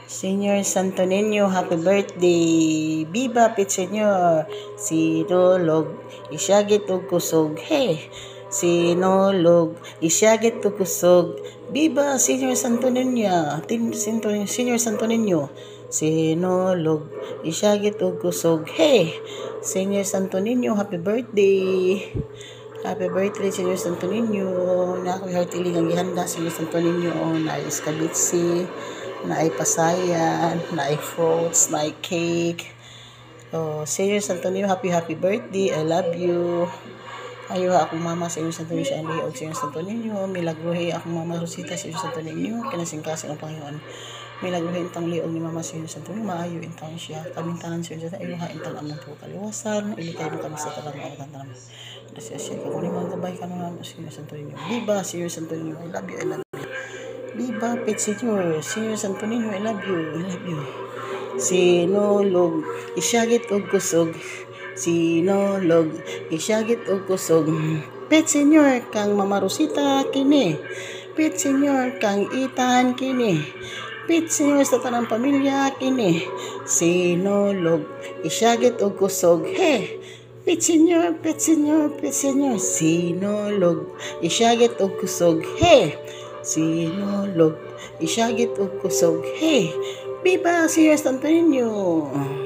Senior Santo Niño, happy birthday! Biba pit Senyor! Sinulog, isyagit og kusog. Hey! Sinulog, isyagit og kusog. Biba Senior Santo Niño! Senior Santo Niño! Sinulog, isyagit og kusog. Hey! Senior Santo Niño, happy birthday! Happy birthday, Senior Santo Niño. Na ako'y heartily ang gihanda, Senior Santo Niño. Na iskabitsi, na ay pasayan, na ay fruits, na ay cake. Oh, Senior Santo Niño, happy birthday. I love you. Ayo akong mama, Senior Santo Niño, siya ang liog, Senior Santo Niño. Milagruhi akong mama Rosita, Senior Santo Niño. Kinasingkasing ang Panginoon. Milagruhi intang liog ni mama, Senior Santo Niño. Maayo intang siya. Kaming tanan, Senior Santo Niño. Intang amang po kaliwasan. Ilikay mo kami sa talang mga tantanam. Siya kung ni mga gabay ka naman, Senior Santo Niño. Viva, Senior Santo Niño. I love you, I love you. Viva, Pet Senyor. Senior Santo Niño, I love you, I love you. Sinulog, isyagit og kusog. Sinulog, isyagit og kusog. Pet Senyor, kang Mama Rosita kini. Pet Senyor, kang Itan kini. Pet Senyor sa tanang pamilya kini. Sinulog, isyagit og kusog. Hey! Pet Senyor, Pet Senyor, Pet Senyor. Sinulog, isyagit og kusog. Hey! Sinulog, isyagit og kusog. Hey! Viva Senior Santo Niño!